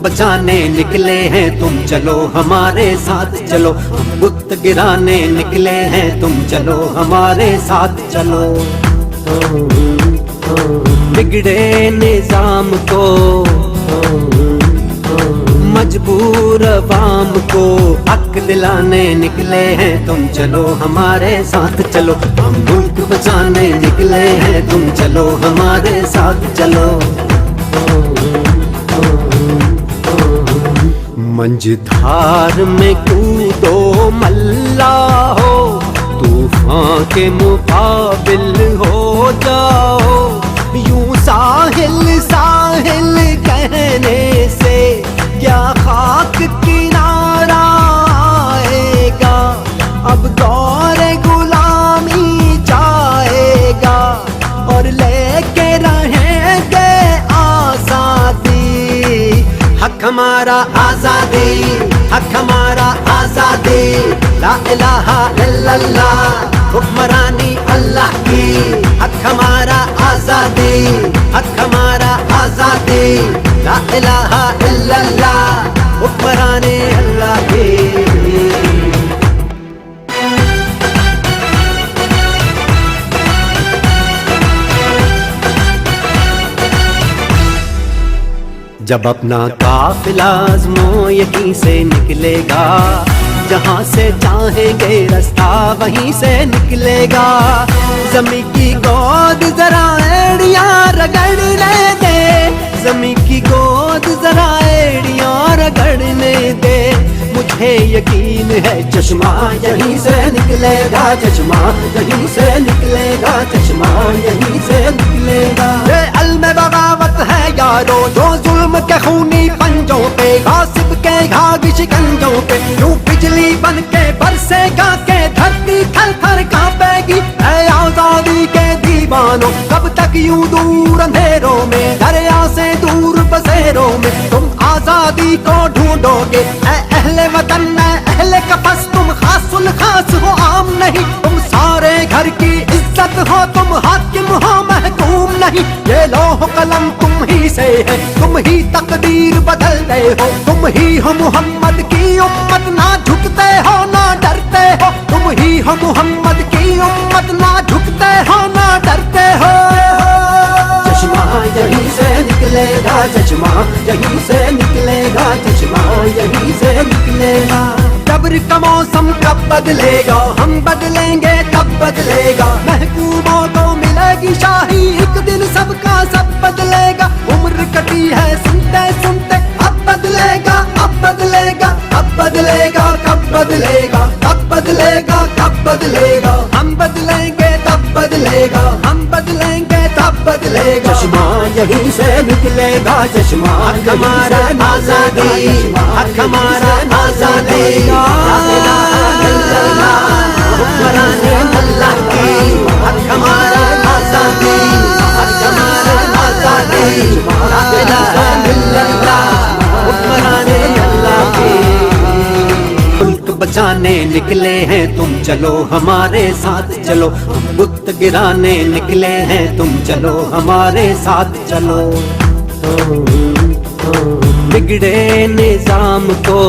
बचाने निकले हैं तुम चलो हमारे साथ चलो, हम बुत गिराने निकले हैं तुम चलो हमारे साथ चलो। बिगड़े निजाम को मजबूर अवाम को हक दिलाने निकले हैं तुम चलो हमारे साथ चलो, हम मुल्क बचाने निकले हैं तुम चलो हमारे साथ चलो। मंझधार में कूदो मल्ला हो, तूफान के मुकाबिल हो जाओ, यूं साहिल साहिल कहने से क्या खाक किनारा आएगा, अब दौर गुलामी जाएगा और लेके रहेंगे आजादी। हक हमारा आजादी, हक हमारा आजादी, ला इलाहा इल्लल्लाह हुक्मरानी अल्लाह की। हक हमारा आजादी, हक हमारा आजादी, ला इलाहा इल्लल्लाह हुक्मरानी अल्लाह की। जब अपना काफिला आज़मो यहीं से निकलेगा, जहाँ से चाहेंगे रास्ता वहीं से निकलेगा। ज़मीं की गोद जरा एड़ियाँ रगड़ने दे, ज़मीं की गोद जरा एड़ियाँ रगड़ने दे, मुझे यकीन है चश्मा यहीं से निकलेगा, चश्मा यहीं से निकलेगा, चश्मा यहीं से निकलेगा। ये अल्म बगावत है यारो जो जुल्म के खूनी पंजों पे, गासिब के घाघ शिकंजों पे, यूं बिजली बन के बरसेगा के धरती थर थर कांपेगी। ऐ आजादी के दीवानों कब तक यूं दूर अंधेरों में, दरिया से दूर बसेरों में तुम आजादी को ढूंढोगे। ऐ अहले वतन ऐ अहले कफस तुम खासुल खास हो आम नहीं, तुम सारे घर की इज्जत हो, तुम हाकिम हो महकूम नहीं। ये लौह कलम तुम ही से है, तुम ही तकदीर बदलते हो, तुम ही हो मोहम्मद की उम्मत, ना झुकते हो ना डरते हो, तुम ही हो मोहम्मद की उम्मत, ना झुकते हो ना डरते हो। चश्मा यहीं से निकलेगा, चश्मा यहीं से निकलेगा, चश्मा यहीं से निकलेगा। जबर का मौसम कब बदलेगा, हम बदलेंगे तब बदलेगा, महबूबों को मिलेगी शाही एक दिन सबका सब बदलेगा। उम्र कटी है सुनते सुनते अब बदलेगा, अब बदलेगा, अब बदलेगा, कब बदलेगा, कब बदलेगा, कब बदलेगा, हम बदलेंगे तब बदलेगा, हम बदलेंगे तब बदलेगा। चश्मा यहीं से निकलेगा, चश्मा हक हमारा आजादी, हक हमारा आजादी, ला इलाहा इल्लल्लाह हुक्मरानी अल्लाह की। हक हमारा आजादी, हक हमारा आजादी, ला इलाहा इल्लल्लाह हुक्मरानी अल्लाह की। मुल्क बचाने निकले हैं तुम चलो हमारे साथ चलो, हम बुत गिराने निकले हैं तुम चलो हमारे साथ चलो। बिगड़े निजाम को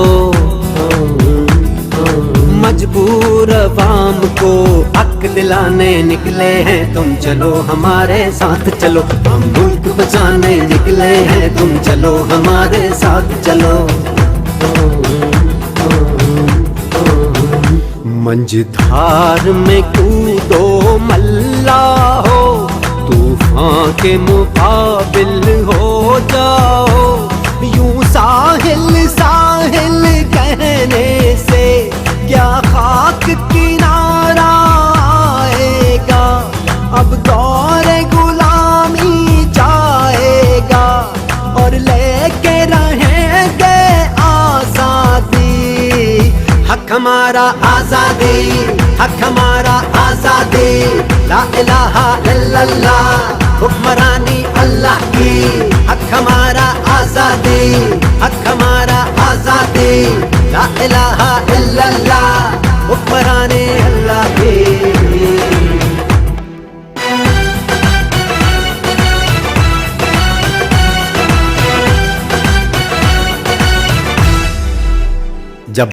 मजबूर अवाम को हक दिलाने निकले हैं तुम चलो हमारे साथ चलो, हम मुल्क बचाने निकले हैं तुम चलो हमारे साथ चलो। मंझधार में कूदो मल्ला हो, तूफान के मुकाबिल हो जाओ, यूं साहिल साहिल कहने से क्या खाक किनारा आएगा, अब दौर गुलामी जाएगा और लेके रहेंगे आजादी। हक हमारा आजादी, हक हमारा आजादी, ला इलाहा इल्लल्लाह हुक्मरानी अल्लाह की। हक हमारा आजादी, हक हमारा आजादी, ला इलाहा इल्लल्लाह हुक्मरानी अल्लाह की। जब